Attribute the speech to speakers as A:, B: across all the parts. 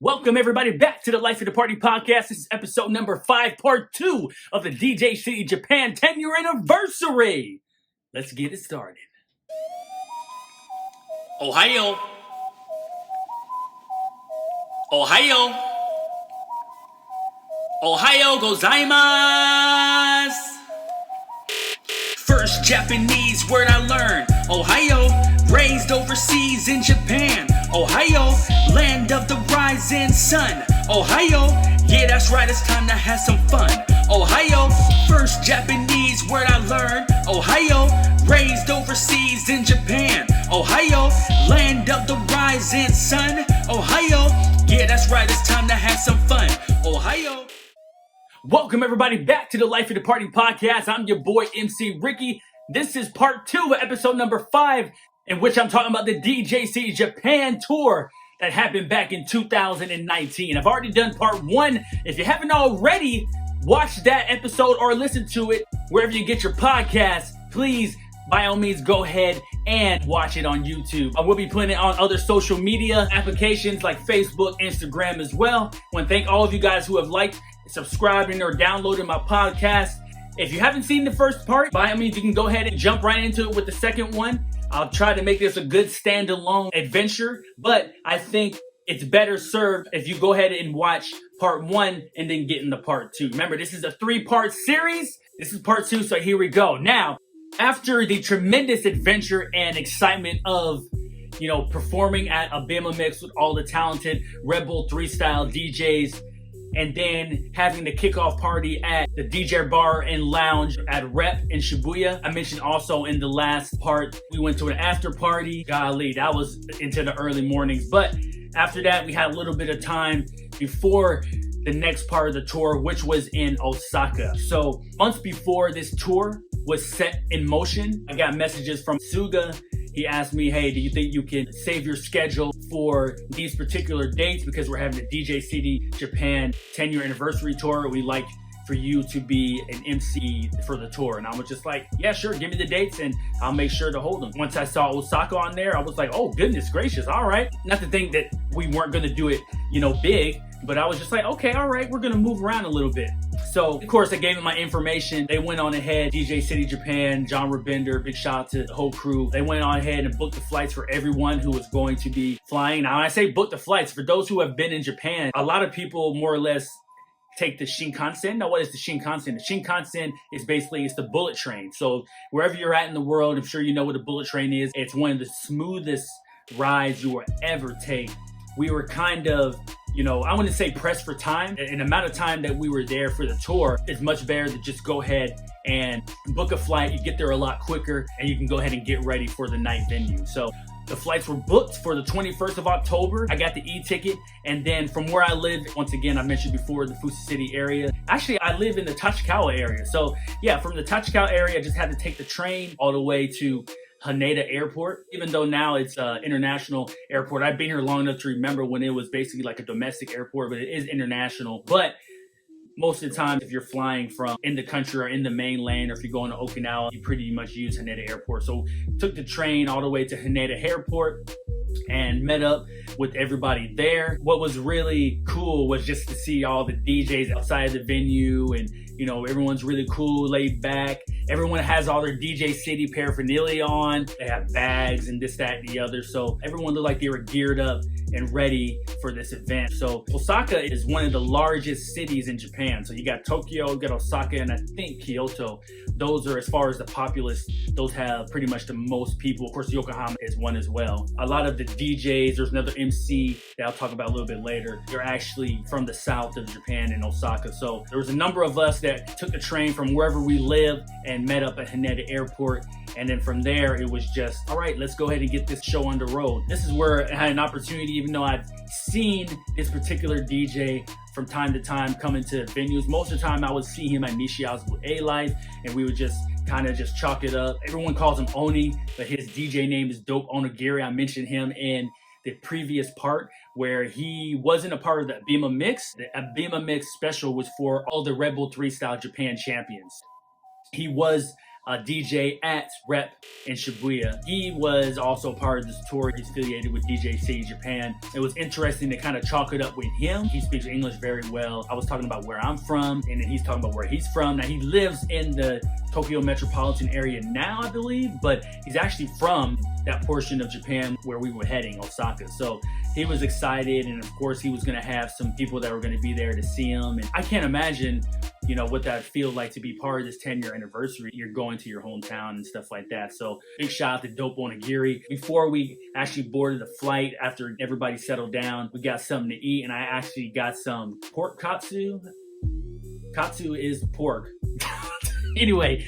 A: Welcome everybody back to the Life of the Party podcast. This is episode number 5, part 2 of the DJ City Japan 10-year anniversary. Let's get it started. Ohio. Ohio. Ohio gozaimasu. First Japanese word I learned. Ohio, raised overseas in Japan. Ohio, land of the rising sun. Ohio, yeah that's right, it's time to have some fun. Ohio, first Japanese word I learned. Ohio, raised overseas in Japan. Ohio, land of the rising sun. Ohio, yeah that's right, it's time to have some fun. Ohio. Welcome everybody back to the Life of the Party podcast. I'm your boy Emcee Ricky. This is part 2 of episode number 5, in which I'm talking about the DJC Japan tour that happened back in 2019. I've already done part 1. If you haven't already watched that episode or listened to it wherever you get your podcasts, please, by all means, go ahead and watch it on YouTube. I will be putting it on other social media applications like Facebook, Instagram as well. I want to thank all of you guys who have liked, subscribing, or downloading my podcast. If you haven't seen the first part, by all means, you can go ahead and jump right into it with the second one. I'll try to make this a good standalone adventure, but I think it's better served if you go ahead and watch part 1 and then get into part 2. Remember, this is a 3-part series. This is part 2, so here we go. Now, after the tremendous adventure and excitement of, performing at Abema Mix with all the talented Red Bull 3 style DJs, and then having the kickoff party at the DJ Bar and Lounge at Rep in Shibuya. I mentioned also in the last part, we went to an after party. Golly, that was into the early mornings. But after that, we had a little bit of time before the next part of the tour, which was in Osaka. So months before this tour was set in motion, I got messages from Suga. He asked me, hey, do you think you can save your schedule for these particular dates? Because we're having the DJ City Japan 10-year anniversary tour. We'd like for you to be an MC for the tour. And I was just like, yeah, sure, give me the dates and I'll make sure to hold them. Once I saw Osaka on there, I was like, oh, goodness gracious, all right. Not to think that we weren't gonna do it, big, but I was just like, okay, all right, we're gonna move around a little bit. So, of course, I gave them my information. They went on ahead, DJ City Japan, John Rabender, big shout out to the whole crew. They went on ahead and booked the flights for everyone who was going to be flying. Now, when I say book the flights, for those who have been in Japan, a lot of people more or less take the Shinkansen. Now, what is the Shinkansen? The Shinkansen is basically, it's the bullet train. So wherever you're at in the world, I'm sure you know what a bullet train is. It's one of the smoothest rides you will ever take. We were kind of, I wouldn't say pressed for time. An amount of time that we were there for the tour, it's much better to just go ahead and book a flight. You get there a lot quicker and you can go ahead and get ready for the night venue. So the flights were booked for the 21st of October. I got the e-ticket. And then from where I live, once again, I mentioned before, the Fuji City area. Actually, I live in the Tachikawa area. So yeah, from the Tachikawa area, I just had to take the train all the way to Haneda Airport, even though now it's an international airport. I've been here long enough to remember when it was basically like a domestic airport, but it is international. But most of the time, if you're flying from in the country or in the mainland, or if you're going to Okinawa, you pretty much use Haneda Airport. So took the train all the way to Haneda Airport and met up with everybody there. What was really cool was just to see all the DJs outside of the venue, and everyone's really cool, laid back. Everyone has all their DJ City paraphernalia on. They have bags and this, that, and the other. So everyone looked like they were geared up and ready for this event. So Osaka is one of the largest cities in Japan. So you got Tokyo, you got Osaka, and I think Kyoto. Those are, as far as the populous, those have pretty much the most people. Of course, Yokohama is one as well. A lot of the DJs, there's another MC that I'll talk about a little bit later. They're actually from the south of Japan in Osaka. So there was a number of us that took the train from wherever we live and met up at Haneda Airport. And then from there, it was just, all right, let's go ahead and get this show on the road. This is where I had an opportunity, even though I'd seen this particular DJ from time to time coming to venues. Most of the time, I would see him at Nishia's with A-Life, and we would just kind of just chalk it up. Everyone calls him Oni, but his DJ name is Dope Onigiri. I mentioned him in the previous part where he wasn't a part of the Abema Mix. The Abema Mix special was for all the Red Bull 3 style Japan champions. He was a DJ at Rep in Shibuya. He was also part of this tour. He's affiliated with DJ City Japan. It was interesting to kind of chalk it up with him. He speaks English very well. I was talking about where I'm from, and then he's talking about where he's from. Now, he lives in the Tokyo metropolitan area now, I believe, but he's actually from that portion of Japan where we were heading, Osaka. So he was excited, and of course he was going to have some people that were going to be there to see him. And I can't imagine, you know, what that feels like to be part of this 10-year anniversary. You're going to your hometown and stuff like that. So big shout out to Dope Onigiri. Before we actually boarded the flight, after everybody settled down, we got something to eat, and I actually got some pork katsu. Katsu is pork. Anyway,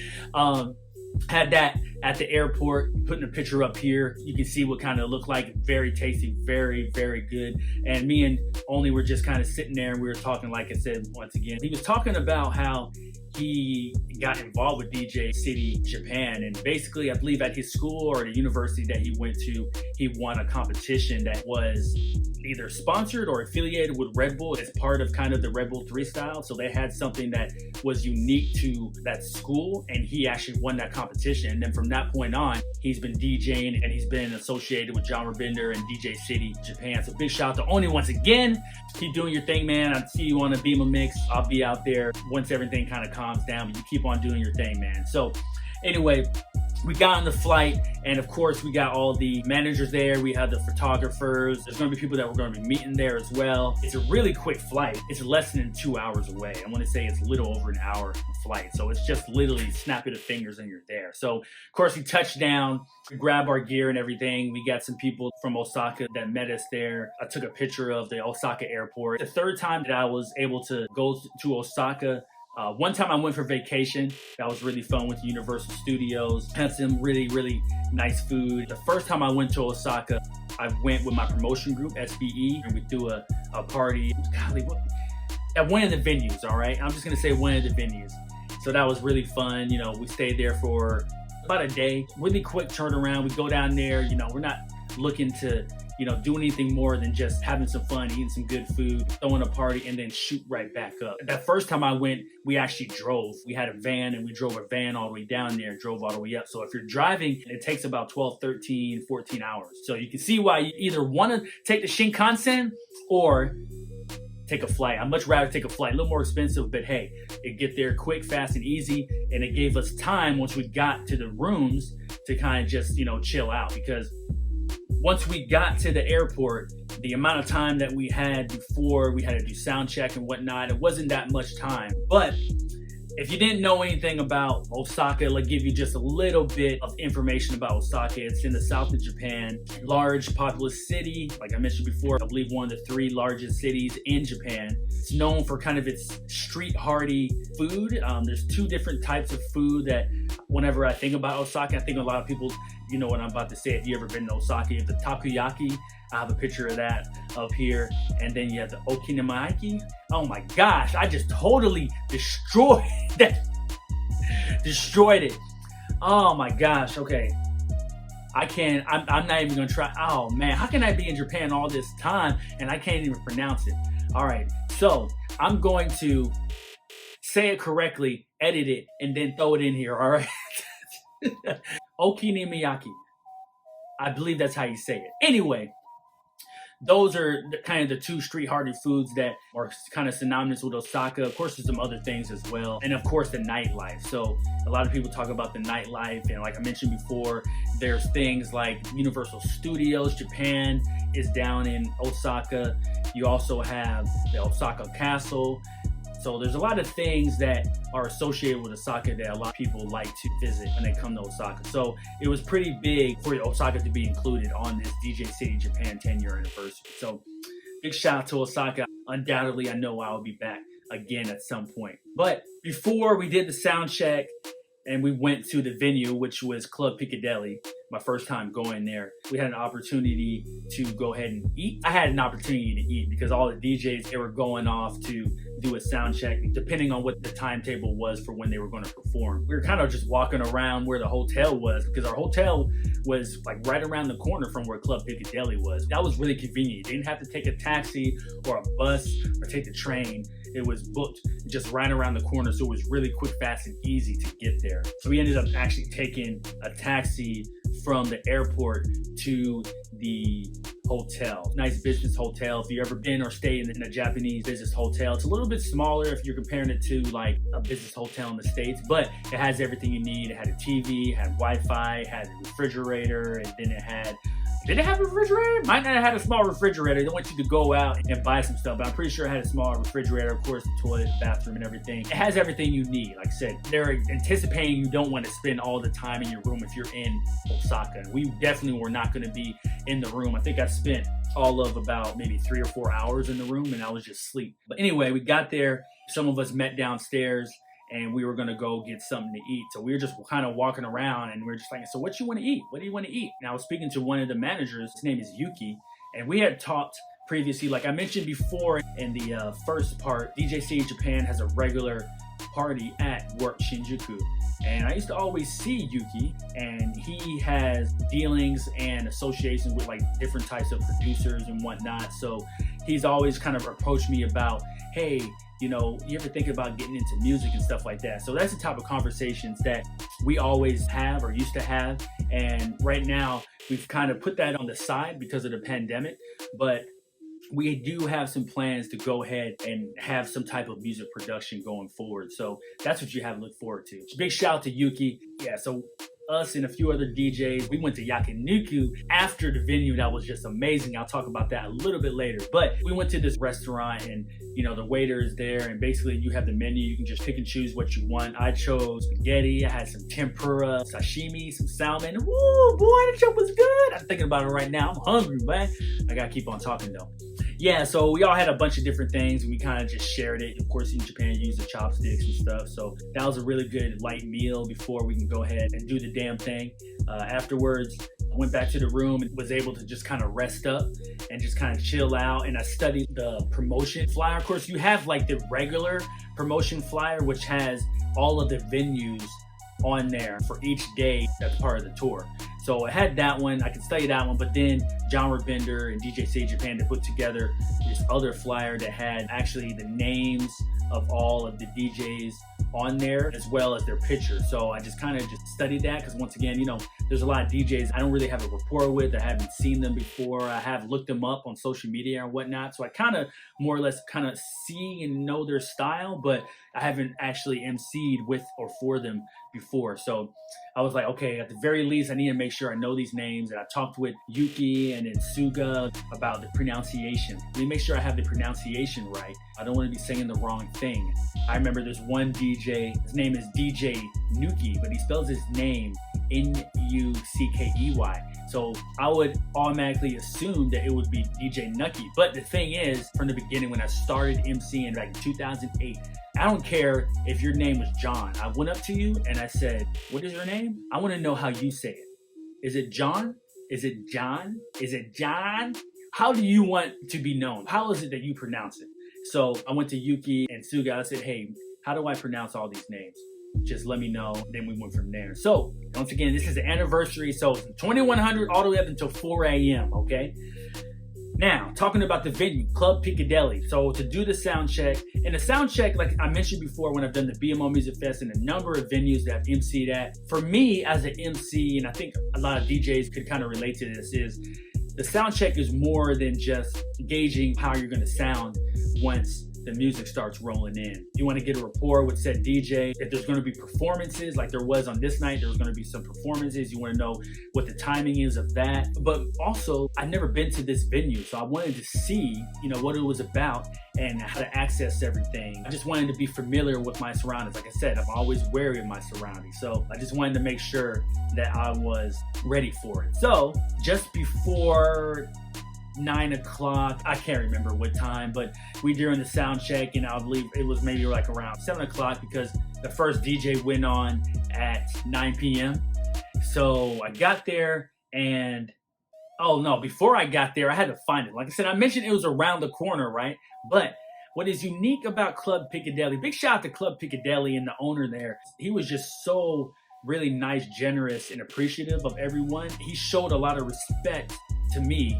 A: had that at the airport. Putting a picture up here, you can see what kind of looked like. Very tasty, very, very good. And me and Only were just kind of sitting there, and we were talking, like I said, once again. He was talking about how he got involved with DJ City Japan, and basically I believe at his school or the university that he went to, he won a competition that was either sponsored or affiliated with Red Bull as part of kind of the Red Bull 3 style. So they had something that was unique to that school, and he actually won that competition. And then from that point on, he's been DJing, and he's been associated with John Rabinder and DJ City Japan. So big shout out to Oni once again. Keep doing your thing, man. I see you on the Beam of Mix. I'll be out there once everything kind of calms down, but you keep on doing your thing, man. So anyway, we got on the flight, and of course we got all the managers there. We had the photographers. There's going to be people that we're going to be meeting there as well. It's a really quick flight. It's less than 2 hours away. I want to say it's a little over an hour flight. So it's just literally snap of the fingers and you're there. So of course we touched down, we grabbed our gear and everything. We got some people from Osaka that met us there. I took a picture of the Osaka airport. The third time that I was able to go to Osaka. One time I went for vacation. That was really fun with Universal Studios. Had some really, really nice food. The first time I went to Osaka, I went with my promotion group, SBE, and we threw a party. Golly, at one of the venues, all right? I'm just going to say one of the venues. So that was really fun. You know, we stayed there for about a day. Really quick turnaround. We go down there. You know, we're not looking to, you know, do anything more than just having some fun, eating some good food, throwing a party, and then shoot right back up. That first time I went, we actually drove. We had a van, and we drove a van all the way down there, drove all the way up. So if you're driving, it takes about 12, 13, 14 hours. So you can see why you either want to take the Shinkansen or take a flight. I'd much rather take a flight. A little more expensive, but hey, it get there quick, fast, and easy. And it gave us time once we got to the rooms to kind of just, you know, chill out, because once we got to the airport, the amount of time that we had before we had to do sound check and whatnot, it wasn't that much time. But if you didn't know anything about Osaka, I'll give you just a little bit of information about Osaka. It's in the south of Japan, large, populous city. Like I mentioned before, I believe one of the 3 largest cities in Japan. It's known for kind of its street hearty food. There's 2 different types of food that whenever I think about Osaka, I think a lot of people, you know what I'm about to say. If you ever been to Osaka, you have the takoyaki. I have a picture of that up here. And then you have the okonomiyaki. Oh my gosh, I just totally destroyed that. Destroyed it. Oh my gosh, okay. I'm not even gonna try. Oh man, how can I be in Japan all this time and I can't even pronounce it? All right, so I'm going to say it correctly, edit it, and then throw it in here, all right? Okonomiyaki. I believe that's how you say it. Anyway, those are kind of the 2 street hearty foods that are kind of synonymous with Osaka. Of course, there's some other things as well. And of course, the nightlife. So a lot of people talk about the nightlife. And like I mentioned before, there's things like Universal Studios Japan is down in Osaka. You also have the Osaka Castle. So there's a lot of things that are associated with Osaka that a lot of people like to visit when they come to Osaka. So it was pretty big for Osaka to be included on this DJ City Japan 10-year anniversary. So big shout out to Osaka. Undoubtedly, I know I'll be back again at some point. But before we did the sound check and we went to the venue, which was Club Piccadilly,
B: my first time going there. We had an opportunity to go ahead and eat. I had an opportunity to eat because all the DJs, they were going off to do a sound check depending on what the timetable was for when they were going to perform. We were kind of just walking around where the hotel was because our hotel was like right around the corner from where Club Piccadilly was. That was really convenient. You didn't have to take a taxi or a bus or take the train. It was booked just right around the corner, so it was really quick, fast, and easy to get there. So we ended up actually taking a taxi from the airport to the hotel. Nice business hotel. If you've ever been or stayed in a Japanese business hotel, it's a little bit smaller if you're comparing it to like a business hotel in the States, but it has everything you need. It had a TV, it had Wi-Fi, it had a refrigerator, and then it had did it have a refrigerator? Might not have had a small refrigerator. They want you to go out and buy some stuff, but I'm pretty sure it had a small refrigerator, of course, the toilet, the bathroom, and everything. It has everything you need. Like I said, they're anticipating you don't want to spend all the time in your room if you're in Osaka. And we definitely were not going to be in the room. I think I spent all of about maybe 3 or 4 hours in the room, and I was just asleep. But anyway, we got there. Some of us met downstairs, and we were gonna go get something to eat. So we were just kind of walking around, and we were just like, so what you want to eat? What do you want to eat? And I was speaking to one of the managers. His name is Yuki, and we had talked previously, like I mentioned before in the first part, DJC Japan has a regular party at Work Shinjuku. And I used to always see Yuki, and he has dealings and associations with like different types of producers and whatnot. So he's always kind of approached me about, hey, you know, you ever think about getting into music and stuff like that? So that's the type of conversations that we always have or used to have. And right now we've kind of put that on the side because of the pandemic, but we do have some plans to go ahead and have some type of music production going forward. So that's what you have to look forward to. Big shout out to Yuki. Yeah, so us and a few other DJs, we went to Yakiniku after the venue. That was just amazing. I'll talk about that a little bit later. But we went to this restaurant, and you know, the waiter is there, and basically you have the menu. You can just pick and choose what you want. I chose spaghetti. I had some tempura, sashimi, some salmon. Woo, boy, the trip was good. I'm thinking about it right now. I'm hungry, man. I gotta keep on talking though. Yeah, so we all had a bunch of different things, and we kind of just shared it. Of course, in Japan, you use the chopsticks and stuff. So that was a really good light meal before we can go ahead and do the damn thing. Afterwards, I went back to the room and was able to just kind of rest up and just kind of chill out. And I studied the promotion flyer. Of course, you have like the regular promotion flyer, which has all of the venues on there for each day that's part of the tour. So I had that one, I could study that one, but then Genre Bender and DJC Japan, they put together this other flyer that had actually the names of all of the DJs on there as well as their pictures. So I just kind of just studied that because once again, you know, there's a lot of DJs I don't really have a rapport with. I haven't seen them before. I have looked them up on social media and whatnot. So I kind of more or less kind of see and know their style, but I haven't actually emceed with or for them before. So I was like, okay, at the very least, I need to make sure I know these names. And I talked with Yuki and then Suga about the pronunciation. Let me make sure I have the pronunciation right. I don't want to be saying the wrong thing. I remember there's one DJ, his name is DJ Nuki, but he spells his name Nuckey. So I would automatically assume that it would be DJ Nucky. But the thing is, from the beginning, when I started emceeing back in 2008, I don't care if your name was John. I went up to you and I said, what is your name? I want to know how you say it. Is it John? Is it John? Is it John? How do you want to be known? How is it that you pronounce it? So I went to Yuki and Suga. I said, hey, how do I pronounce all these names? Just let me know. Then we went from there. So once again, this is the anniversary. So 2100 all the way up until 4 a.m. Okay. Now, talking about the venue, Club Piccadilly. So to do the sound check, and the sound check, like I mentioned before when I've done the BMO Music Fest and a number of venues that I've emceed at, for me as an MC, and I think a lot of DJs could kind of relate to this, is the sound check is more than just gauging how you're going to sound once the music starts rolling in. You want to get a rapport with said DJ. If there's going to be performances, like there was on this night, there was going to be some performances. You want to know what the timing is of that. But also, I've never been to this venue, so I wanted to see, you know, what it was about and how to access everything. I just wanted to be familiar with my surroundings. Like I said, I'm always wary of my surroundings. So I just wanted to make sure that I was ready for it. So just before 9 o'clock, I can't remember what time, but we during the sound check, and I believe it was maybe like around 7 o'clock because the first DJ went on at 9 p.m. So I got there and oh no, before I got there, I had to find it. Like I said, I mentioned it was around the corner, right? But what is unique about Club Piccadilly, big shout out to Club Piccadilly and the owner there. He was just so really nice, generous, and appreciative of everyone. He showed a lot of respect to me,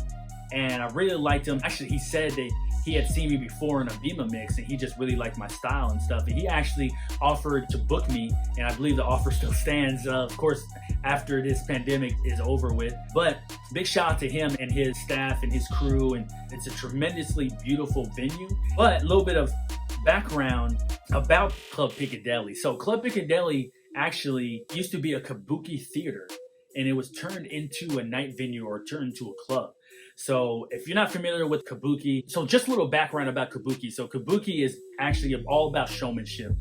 B: and I really liked him. Actually, he said that he had seen me before in a Bima mix, and he just really liked my style and stuff. And he actually offered to book me, and I believe the offer still stands. Of course, after this pandemic is over with. But big shout out to him and his staff and his crew, and it's a tremendously beautiful venue. But a little bit of background about Club Piccadilly. So Club Piccadilly actually used to be a Kabuki Theater, and it was turned into a night venue or turned into a club. So if you're not familiar with Kabuki, so just a little background about Kabuki. So Kabuki is actually all about showmanship.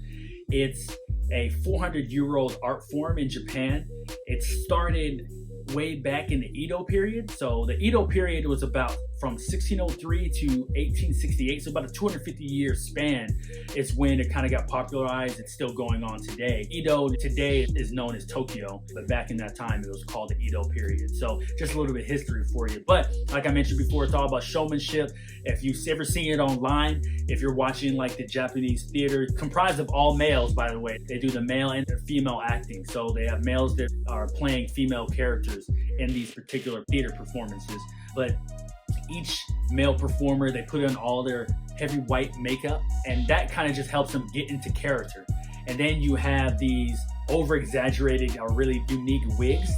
B: It's a 400-year-old art form in Japan. It started way back in the Edo period. So the Edo period was about from 1603 to 1868, so about a 250-year span is when it kind of got popularized. It's still going on today. Edo today is known as Tokyo, but back in that time it was called the Edo period. So just a little bit of history for you. But like I mentioned before, it's all about showmanship. If you've ever seen it online, if you're watching like the Japanese theater, comprised of all males, by the way, they do the male and the female acting. So they have males that are playing female characters in these particular theater performances. But each male performer, they put on all their heavy white makeup, and that kind of just helps them get into character. And then you have these over-exaggerated or really unique wigs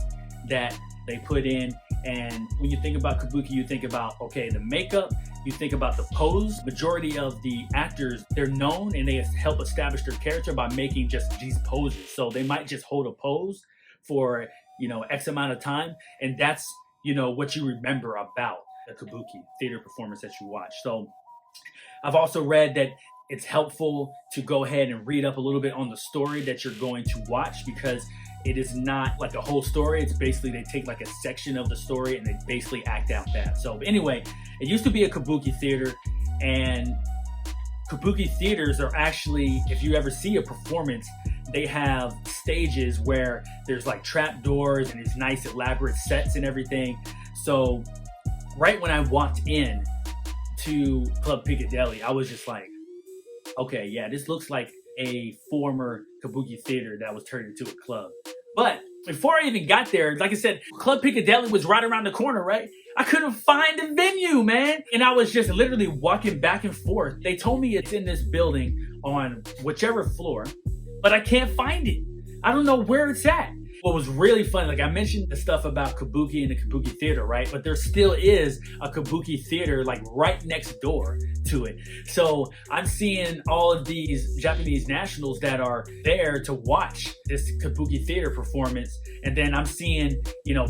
B: that they put in. And when you think about Kabuki, you think about, okay, the makeup, you think about the pose. Majority of the actors, they're known and they help establish their character by making just these poses. So they might just hold a pose for, X amount of time, and that's, what you remember about the Kabuki theater performance that you watch. So I've also read that it's helpful to go ahead and read up a little bit on the story that you're going to watch, because it is not like a whole story. It's basically they take like a section of the story and they basically act out that. So anyway, it used to be a Kabuki theater, and Kabuki theaters are actually, if you ever see a performance, they have stages where there's like trap doors and these nice elaborate sets and everything. So right when I walked in to Club Piccadilly, I was just like, okay, yeah, this looks like a former Kabuki theater that was turned into a club. But before I even got there, like I said, Club Piccadilly was right around the corner, right? I couldn't find the venue, man. And I was just literally walking back and forth. They told me it's in this building on whichever floor, but I can't find it. I don't know where it's at. What was really fun, like I mentioned the stuff about Kabuki and the Kabuki Theater, right? But there still is a Kabuki Theater like right next door to it. So I'm seeing all of these Japanese nationals that are there to watch this Kabuki Theater performance. And then I'm seeing,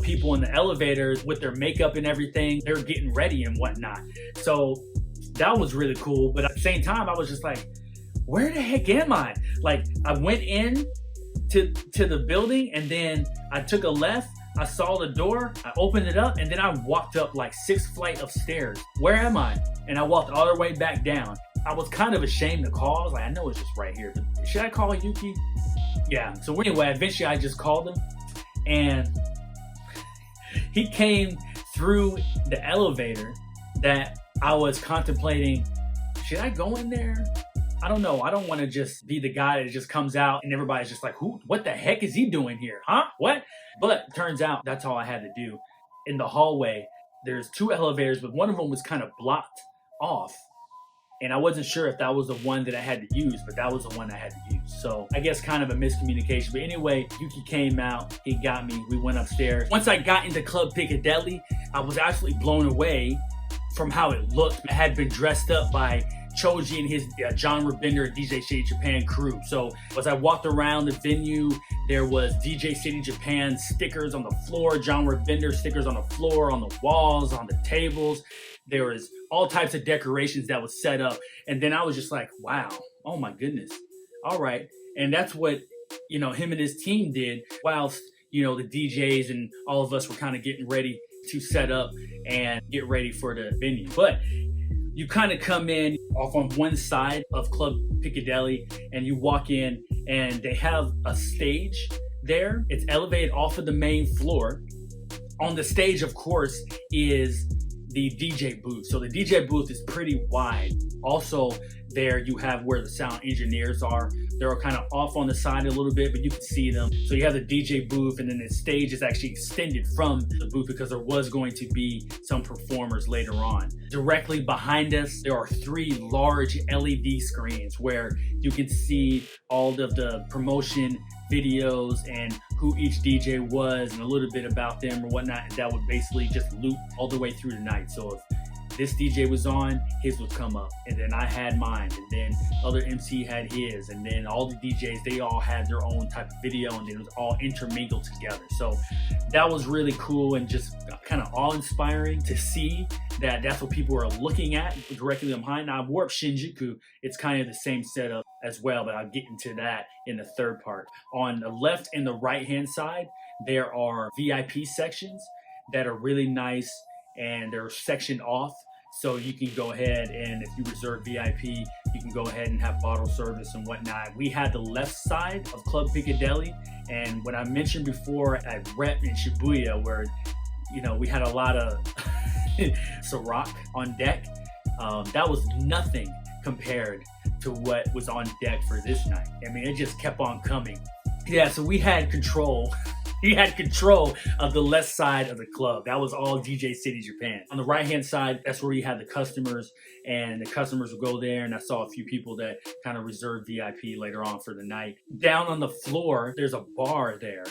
B: people in the elevators with their makeup and everything. They're getting ready and whatnot. So that was really cool. But at the same time, I was just like, where the heck am I? Like I went in to the building, and then I took a left. I saw the door, I opened it up, and then I walked up like 6 flights of stairs. Where am I? And I walked all the way back down. I was kind of ashamed to call. I was like, I know it's just right here, but should I call Yuki? Yeah. So anyway, eventually I just called him, and he came through the elevator that I was contemplating. Should I go in there? I don't know. I don't want to just be the guy that just comes out and everybody's just like, what the heck is he doing here? Huh? What? But turns out that's all I had to do. In the hallway, there's 2 elevators, but one of them was kind of blocked off. And I wasn't sure if that was the one that I had to use, but that was the one I had to use. So I guess kind of a miscommunication. But anyway, Yuki came out, he got me, we went upstairs. Once I got into Club Piccadilly, I was absolutely blown away from how it looked. It had been dressed up by Choji and his John Rabinder DJ City Japan crew. So as I walked around the venue, there was DJ City Japan stickers on the floor, John Rabinder stickers on the floor, on the walls, on the tables. There was all types of decorations that was set up. And then I was just like, wow, oh my goodness. All right. And that's what, him and his team did whilst, the DJs and all of us were kind of getting ready to set up and get ready for the venue. But you kind of come in off on one side of Club Piccadilly and you walk in, and they have a stage there. It's elevated off of the main floor. On the stage, of course, is the DJ booth. So the DJ booth is pretty wide. Also, there you have where the sound engineers are. They're kind of off on the side a little bit, but you can see them. So you have the DJ booth, and then the stage is actually extended from the booth because there was going to be some performers later on. Directly behind us, there are 3 large LED screens where you can see all of the promotion videos and who each DJ was and a little bit about them or whatnot. And that would basically just loop all the way through the night. So if this DJ was on, his would come up, and then I had mine, and then other MC had his, and then all the DJs, they all had their own type of video, and it was all intermingled together. So that was really cool and just kind of awe-inspiring to see that that's what people are looking at directly behind. Now, Warp Shinjuku, it's kind of the same setup as well, but I'll get into that in the third part. On the left and the right-hand side, there are VIP sections that are really nice, and they're sectioned off, so you can go ahead and if you reserve VIP, you can go ahead and have bottle service and whatnot. We had the left side of Club Piccadilly, and what I mentioned before at Rep in Shibuya, where we had a lot of Ciroc on deck, that was nothing compared to what was on deck for this night. I mean, it just kept on coming. Yeah, so we had control. He had control of the left side of the club. That was all DJ City Japan. On the right-hand side, that's where you had the customers, and the customers would go there, and I saw a few people that kind of reserved VIP later on for the night. Down on the floor, there's a bar there,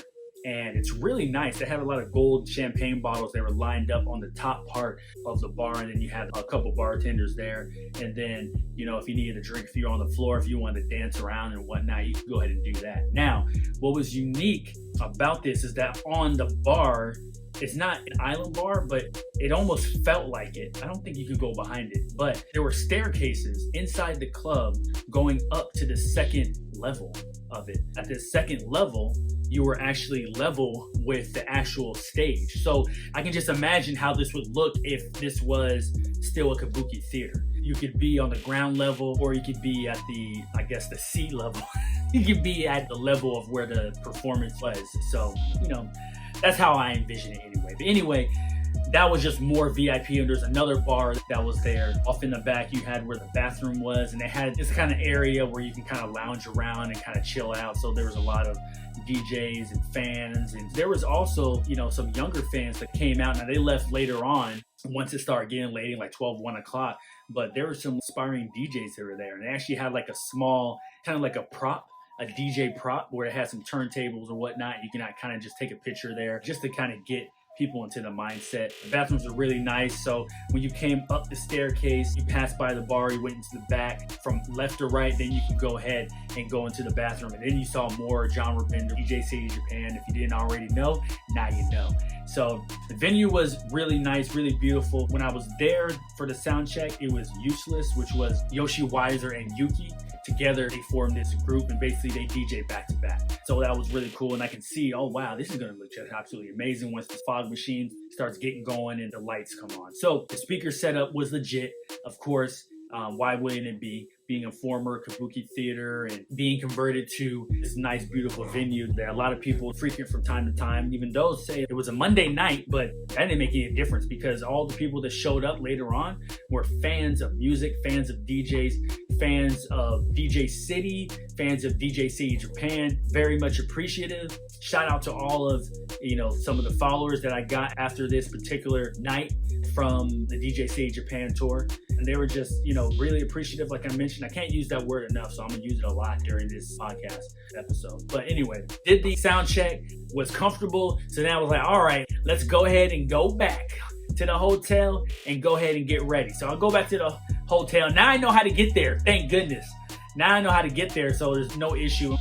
B: and it's really nice. They had a lot of gold champagne bottles. They were lined up on the top part of the bar, and then you had a couple bartenders there. And then, if you needed a drink, if you were on the floor, if you wanted to dance around and whatnot, you could go ahead and do that. Now, what was unique about this is that on the bar, it's not an island bar, but it almost felt like it. I don't think you could go behind it, but there were staircases inside the club going up to the second level of it. At the second level, you were actually level with the actual stage. So I can just imagine how this would look if this was still a Kabuki Theater. You could be on the ground level, or you could be at the sea level. You could be at the level of where the performance was. So, that's how I envision it anyway. But anyway, that was just more VIP, and there's another bar that was there. Off in the back, you had where the bathroom was, and they had this kind of area where you can kind of lounge around and kind of chill out. So there was a lot of DJs and fans, and there was also, some younger fans that came out. Now they left later on once it started getting late, like 12, 1 o'clock, but there were some aspiring DJs that were there, and they actually had like a small, kind of like a DJ prop where it had some turntables or whatnot. You can kind of just take a picture there just to kind of get people into the mindset. The bathrooms are really nice. So when you came up the staircase, you passed by the bar, you went into the back from left to right, then you could go ahead and go into the bathroom. And then you saw more genre bender, DJ City Japan. If you didn't already know, now you know. So the venue was really nice, really beautiful. When I was there for the sound check, it was Useless, which was Yoshi Weiser and Yuki. Together, they formed this group, and basically they DJ back to back. So that was really cool, and I can see, oh wow, this is gonna look just absolutely amazing once the fog machine starts getting going and the lights come on. So the speaker setup was legit, of course. Why wouldn't it be? Being a former Kabuki Theater and being converted to this nice, beautiful venue that a lot of people frequent from time to time. Even those say it was a Monday night, but that didn't make any difference because all the people that showed up later on were fans of music, fans of DJs, fans of DJ City, fans of DJ City Japan. Very much appreciative. Shout out to all of, some of the followers that I got after this particular night from the DJ City Japan tour. And they were just, really appreciative. Like I mentioned, I can't use that word enough, so I'm gonna use it a lot during this podcast episode. But anyway, did the sound check, was comfortable. So now I was like, all right, let's go ahead and go back to the hotel and go ahead and get ready. So I'll go back to the hotel. Now I know how to get there. Thank goodness. Now I know how to get there, so there's no issue.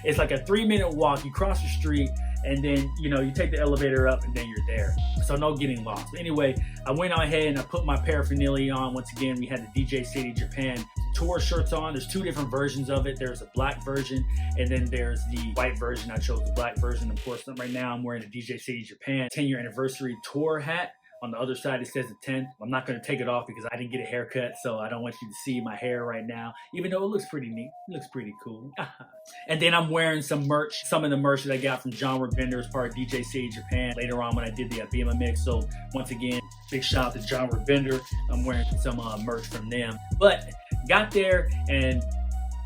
B: It's like a 3-minute walk. You cross the street, and then, you take the elevator up, and then you're there. So no getting lost. But anyway, I went on ahead and I put my paraphernalia on. Once again, we had the DJ City Japan tour shirts on. There's 2 different versions of it. There's a black version, and then there's the white version. I chose the black version. Of course, right now I'm wearing the DJ City Japan 10-year anniversary tour hat On the other side, it says the 10th. I'm not going to take it off because I didn't get a haircut, so I don't want you to see my hair right now, even though it looks pretty neat. It looks pretty cool. And then I'm wearing some merch, some of the merch that I got from Genre Vendor as part of DJ City Japan later on when I did the Abima mix. So once again, big shout out to Genre Vendor. I'm wearing some merch from them. But got there and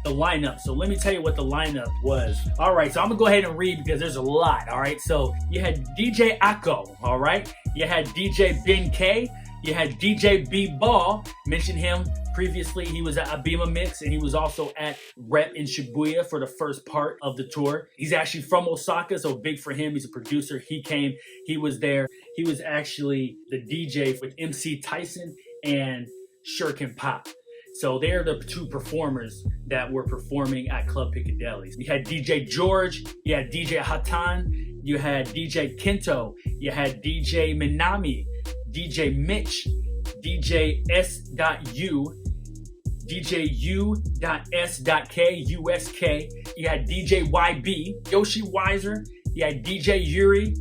B: the lineup. So let me tell you what the lineup was. All right, so I'm gonna go ahead and read because there's a lot. All right, so you had DJ Akko. All right, you had DJ Ben K. You had DJ B Ball. Mentioned him previously. He was at Abima Mix and he was also at Rep in Shibuya for the first part of the tour. He's actually from Osaka, so big for him. He's a producer. He came. He was there. He was actually the DJ with MC Tyson and Shuriken Pop. So they're the two performers that were performing at Club Piccadilly. You had DJ George, you had DJ Hatan, you had DJ Kento, you had DJ Minami, DJ Mitch, DJ S.U, DJ U.S.K, USK, you had DJ YB, Yoshi Weiser, you had DJ Yuri,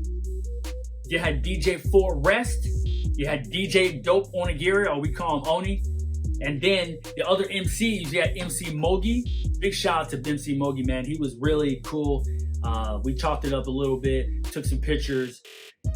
B: you had DJ Forrest, you had DJ Dope Onigiri, or we call him Oni. And then the other MCs, you had MC Mogi. Big shout out to MC Mogi, man. He was really cool. We chopped it up a little bit, took some pictures.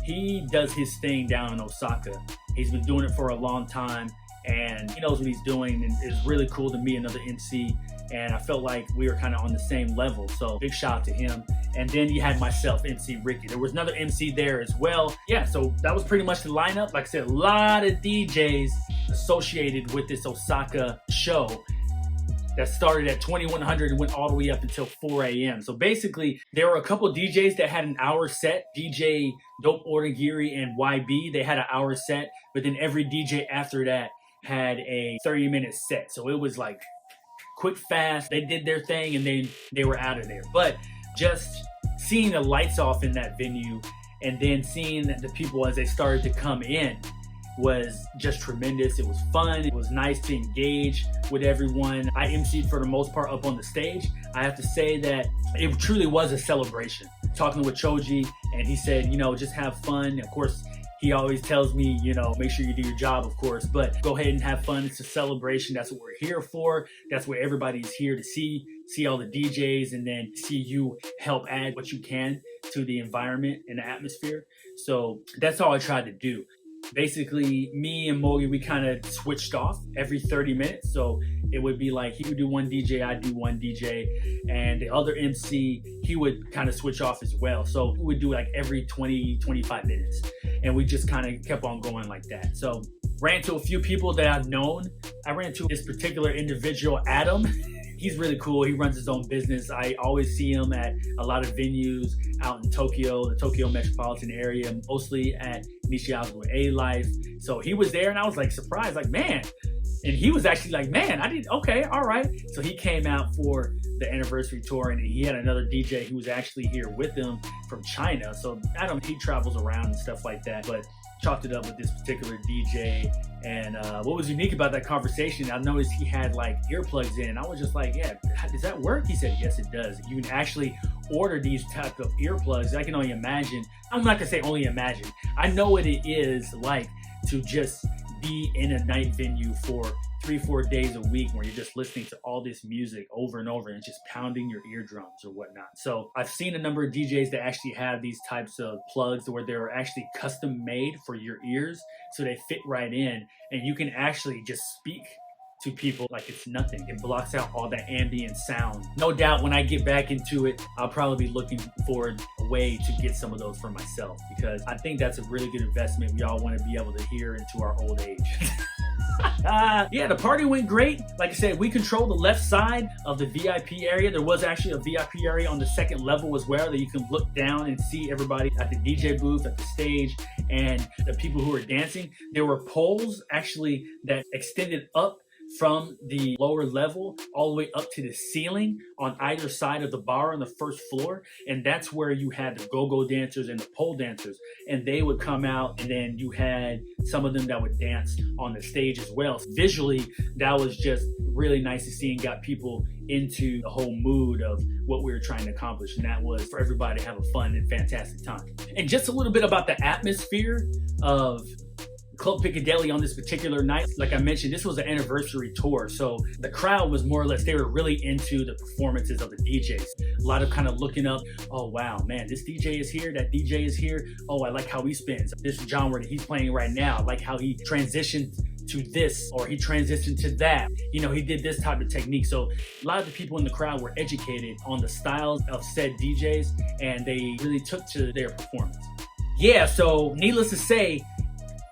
B: He does his thing down in Osaka. He's been doing it for a long time and he knows what he's doing, and it's really cool to meet another MC. And I felt like we were kind of on the same level. So big shout out to him. And then you had myself, MC Ricky. There was another MC there as well. Yeah, so that was pretty much the lineup. Like I said, a lot of DJs associated with this Osaka show that started at 2100 and went all the way up until 4 a.m. So basically, there were a couple DJs that had an hour set. DJ Dope Onigiri and YB, they had an hour set. But then every DJ after that had a 30-minute set. So it was like quick, fast. They did their thing and then they were out of there. But just seeing the lights off in that venue and then seeing the people as they started to come in was just tremendous. It was fun. It was nice to engage with everyone. I emceed for the most part up on the stage. I have to say that it truly was a celebration. Talking with Choji, and he said, just have fun. Of course, he always tells me, make sure you do your job, of course, but go ahead and have fun. It's a celebration. That's what we're here for. That's what everybody's here to see all the DJs and then see you help add what you can to the environment and the atmosphere. So that's all I tried to do. Basically, me and Mogi, we kind of switched off every 30 minutes. So it would be like he would do one DJ, I'd do one DJ, and the other MC, he would kind of switch off as well. So we would do like every 20, 25 minutes. And we just kind of kept on going like that. So ran into a few people that I've known. I ran into this particular individual, Adam. He's really cool. He runs his own business. I always see him at a lot of venues out in Tokyo, the Tokyo metropolitan area, mostly at Nishiazu A Life. So he was there and I was like surprised, like, man. And he was actually like, man, okay, all right. So he came out for the anniversary tour and he had another DJ who was actually here with him from China. So Adam, he travels around and stuff like that, but chopped it up with this particular DJ. And what was unique about that conversation, I noticed he had like earplugs in. I was just like, yeah, does that work? He said, yes, it does. You can actually order these type of earplugs. I can only imagine. I'm not gonna say only imagine. I know what it is like to just be in a night venue for 3-4 days a week where you're just listening to all this music over and over and just pounding your eardrums or whatnot. So I've seen a number of DJs that actually have these types of plugs where they're actually custom made for your ears, so they fit right in and you can actually just speak to people like it's nothing. It blocks out all that ambient sound. No doubt when I get back into it, I'll probably be looking for a way to get some of those for myself, because I think that's a really good investment. We all want to be able to hear into our old age. Yeah, the party went great. Like I said, we controlled the left side of the VIP area. There was actually a VIP area on the second level as well that you can look down and see everybody at the DJ booth, at the stage, and the people who were dancing. There were poles actually that extended up from the lower level all the way up to the ceiling on either side of the bar on the first floor, and that's where you had the go-go dancers and the pole dancers, and they would come out, and then you had some of them that would dance on the stage as well. Visually, that was just really nice to see and got people into the whole mood of what we were trying to accomplish, and that was for everybody to have a fun and fantastic time. And just a little bit about the atmosphere of Club Piccadilly on this particular night. Like I mentioned, this was an anniversary tour, so the crowd was more or less, they were really into the performances of the DJs. A lot of kind of looking up, oh wow, man, this DJ is here, that DJ is here. Oh, I like how he spins. This genre that he's playing right now, I like how he transitioned to this, or he transitioned to that. You know, he did this type of technique. So a lot of the people in the crowd were educated on the styles of said DJs, and they really took to their performance. Yeah, so needless to say,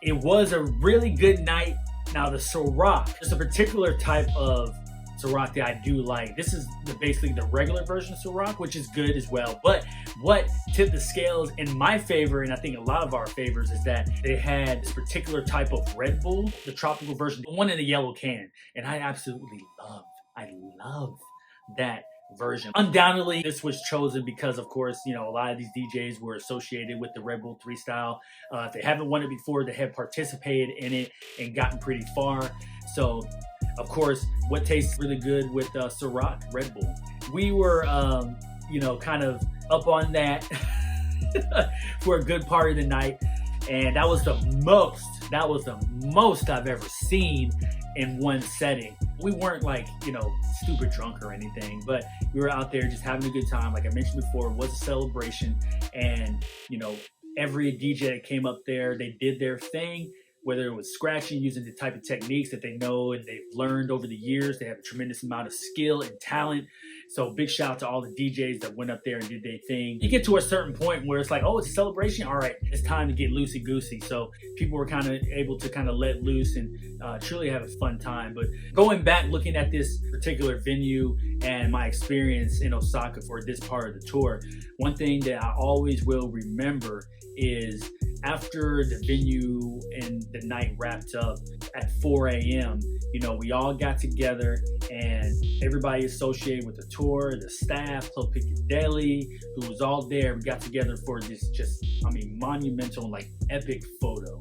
B: it was a really good night. Now the Ciroc, there's a particular type of Ciroc that I do like. This is basically the regular version of Ciroc, which is good as well. But what tipped the scales in my favor, and I think a lot of our favors, is that they had this particular type of Red Bull, the tropical version, the one in the yellow can. And I absolutely love that version. Undoubtedly, this was chosen because, of course, you know, a lot of these DJs were associated with the Red Bull 3 style. If they haven't won it before, they have participated in it and gotten pretty far. So, of course, what tastes really good with Ciroc? Red Bull. We were, you know, kind of up on that for a good part of the night. And that was the most I've ever seen in one setting. We weren't like, you know, stupid drunk or anything, but we were out there just having a good time. Like I mentioned before, it was a celebration, and, you know, every DJ that came up there, they did their thing, whether it was scratching, using the type of techniques that they know and they've learned over the years. They have a tremendous amount of skill and talent. So big shout out to all the DJs that went up there and did their thing. You get to a certain point where it's like, oh, it's a celebration. All right, it's time to get loosey-goosey. So people were kind of able to kind of let loose and truly have a fun time. But going back, looking at this particular venue and my experience in Osaka for this part of the tour, one thing that I always will remember is after the venue and the night wrapped up at 4 a.m., you know, we all got together, and everybody associated with the tour, the staff, Club Piccadilly, who was all there. We got together for this monumental, like, epic photo.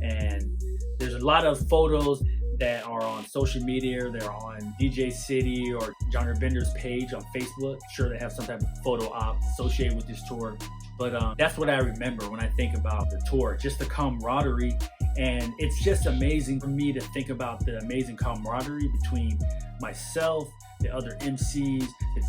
B: And there's a lot of photos that are on social media. They're on DJ City or Genre Bender's page on Facebook. Sure, they have some type of photo op associated with this tour. But that's what I remember when I think about the tour, just the camaraderie. And it's just amazing for me to think about the amazing camaraderie between myself, the other MCs, the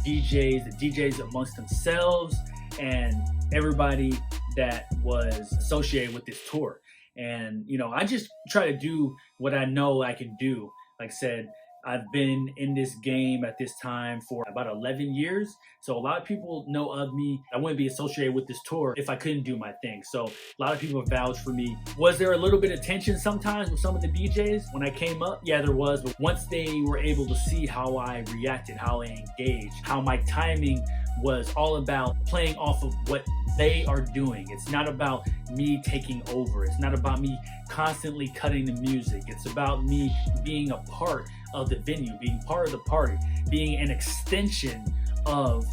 B: DJs amongst themselves, and everybody that was associated with this tour. And, you know, I just try to do what I know I can do. Like I said, I've been in this game at this time for about 11 years. So a lot of people know of me. I wouldn't be associated with this tour if I couldn't do my thing. So a lot of people vouched for me. Was there a little bit of tension sometimes with some of the DJs when I came up? Yeah, there was. But once they were able to see how I reacted, how I engaged, how my timing was all about playing off of what they are doing. It's not about me taking over. It's not about me constantly cutting the music. It's about me being a part of the venue, being part of the party, being an extension of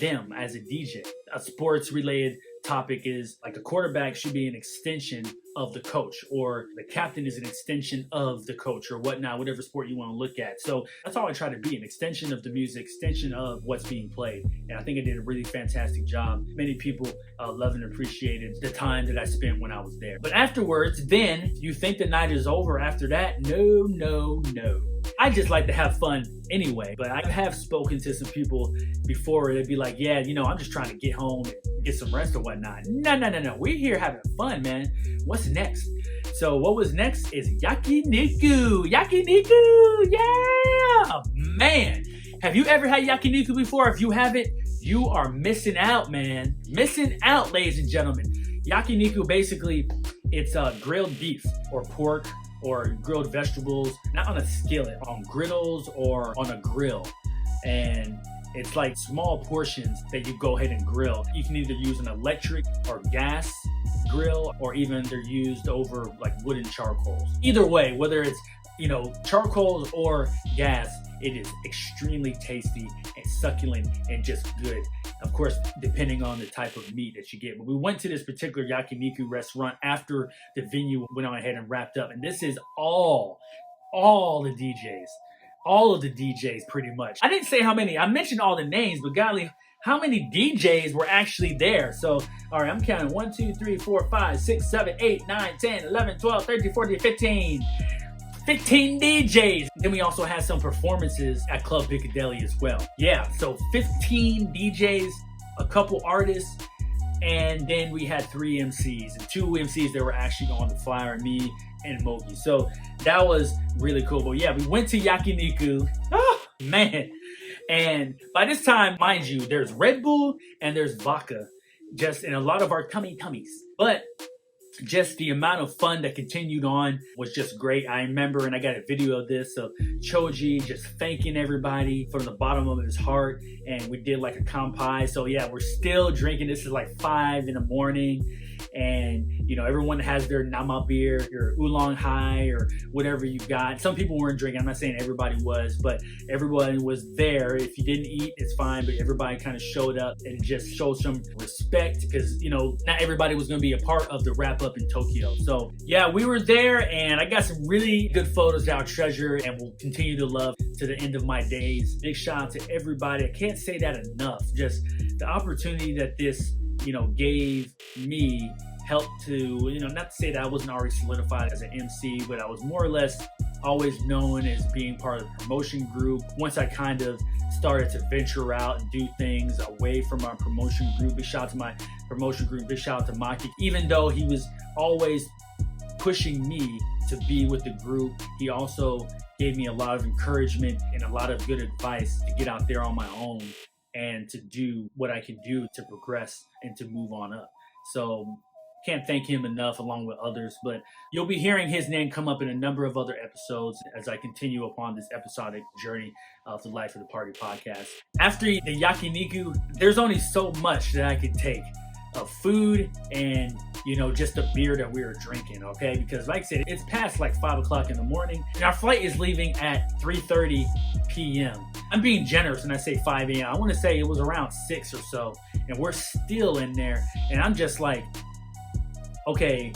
B: them as a DJ. A sports related topic is like a quarterback should be an extension of the coach, or the captain is an extension of the coach, or whatnot, whatever sport you want to look at. So that's all I try to be, an extension of the music, extension of what's being played. And I think I did a really fantastic job. Many people loved and appreciated the time that I spent when I was there. But afterwards, then you think the night is over after that? No. I just like to have fun anyway, but I have spoken to some people before. They'd be like, yeah, you know, I'm just trying to get home and get some rest or whatnot. No. We're here having fun, man. What's next? So what was next is Yakiniku. Yeah, man. Have you ever had Yakiniku before? If you haven't, you are missing out, man. Missing out, ladies and gentlemen. Yakiniku, basically, it's grilled beef or pork or grilled vegetables, not on a skillet, on griddles or on a grill. And it's like small portions that you go ahead and grill. You can either use an electric or gas grill, or even they're used over like wooden charcoals. Either way, whether it's, you know, charcoals or gas, it is extremely tasty and succulent and just good. Of course, depending on the type of meat that you get. But we went to this particular Yakiniku restaurant after the venue went on ahead and wrapped up. And this is all the DJs. All of the DJs, pretty much. I didn't say how many. I mentioned all the names, but golly, how many DJs were actually there. So, all right, I'm counting 1, 2, 3, 4, 5, 6, 7, 8, 9, 10, 11, 12, 13, 14, 15. 15 DJs. Then we also had some performances at Club Piccadilly as well. Yeah, so 15 DJs, a couple artists, and then we had 3 MCs and 2 MCs that were actually on the flyer, me and Mogi. So that was really cool. But yeah, we went to Yakiniku. Oh, man. And by this time, mind you, there's Red Bull and there's vodka just in a lot of our tummies. But just the amount of fun that continued on was just great. I remember, and I got a video of this, of Choji just thanking everybody from the bottom of his heart, and we did like a kanpai. So yeah, we're still drinking. This is like 5 in the morning, and you know, everyone has their nama beer, your oolong hai, or whatever you got. Some people weren't drinking. I'm not saying everybody was, but everybody was there. If you didn't eat, it's fine, but everybody kind of showed up and just showed some respect, because you know, not everybody was going to be a part of the wrap up in Tokyo. So yeah, we were there, and I got some really good photos that I'll treasure and will continue to love to the end of my days. Big shout out to everybody. I can't say that enough. Just the opportunity that this, you know, gave me helped to, you know, not to say that I wasn't already solidified as an MC, but I was more or less always known as being part of the promotion group. Once I kind of started to venture out and do things away from my promotion group, big shout out to my promotion group, big shout out to Maki. Even though he was always pushing me to be with the group, he also gave me a lot of encouragement and a lot of good advice to get out there on my own and to do what I can do to progress and to move on up. So can't thank him enough, along with others, but you'll be hearing his name come up in a number of other episodes as I continue upon this episodic journey of the Life of the Party podcast. After the Yakiniku, there's only so much that I could take of food and, you know, just the beer that we were drinking, okay? Because like I said, it's past like 5 o'clock in the morning, and our flight is leaving at 3:30 p.m. I'm being generous when I say 5 a.m. I want to say it was around 6 or so, and we're still in there, and I'm just like, okay,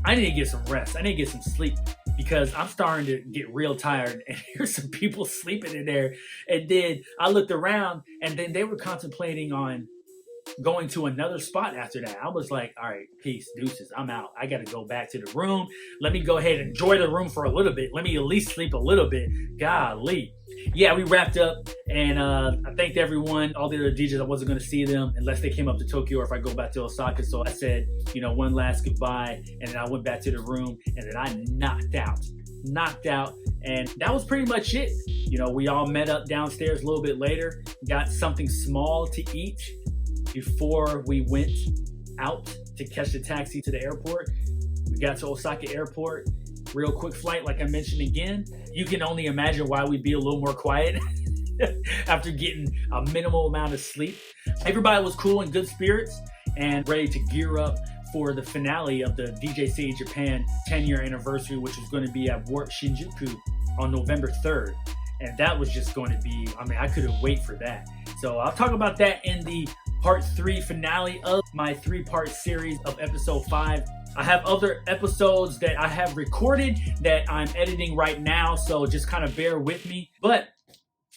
B: I need to get some rest. I need to get some sleep, because I'm starting to get real tired, and here's some people sleeping in there. And then I looked around, and then they were contemplating on going to another spot after that. I was like, all right, peace, deuces, I'm out. I got to go back to the room. Let me go ahead and enjoy the room for a little bit. Let me at least sleep a little bit. Golly. Yeah, we wrapped up, and I thanked everyone, all the other DJs. I wasn't going to see them unless they came up to Tokyo or if I go back to Osaka. So I said, you know, one last goodbye, and then I went back to the room, and then I knocked out, and that was pretty much it. You know, we all met up downstairs a little bit later, got something small to eat before we went out to catch the taxi to the airport. We got to Osaka airport, real quick flight, like I mentioned again. You can only imagine why we'd be a little more quiet after getting a minimal amount of sleep. Everybody was cool and good spirits and ready to gear up for the finale of the DJC Japan 10-year anniversary, which is going to be at Warp Shinjuku on November 3rd. And that was just going to be, I mean, I couldn't wait for that. So I'll talk about that in the part 3 finale of my 3-part series of episode 5. I have other episodes that I have recorded that I'm editing right now, so just kind of bear with me. But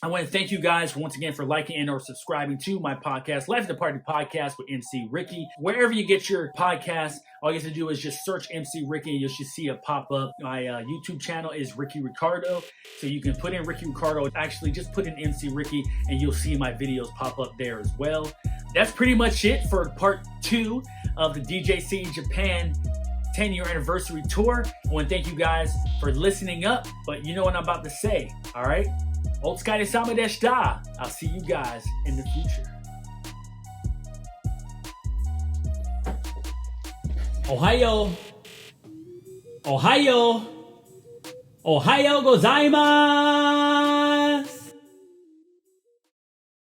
B: I want to thank you guys once again for liking and or subscribing to my podcast, Life of the Party Podcast with MC Ricky. Wherever you get your podcast, all you have to do is just search MC Ricky and you should see it pop up. My YouTube channel is Ricky Ricardo, so you can put in Ricky Ricardo. Actually, just put in MC Ricky and you'll see my videos pop up there as well. That's pretty much it for part 2 of the DJC Japan 10-year anniversary tour. I want to thank you guys for listening up, but you know what I'm about to say, all right? Otsukai sama deshita. I'll see you guys in the future. Ohayo. Ohayo. Ohayo gozaimasu.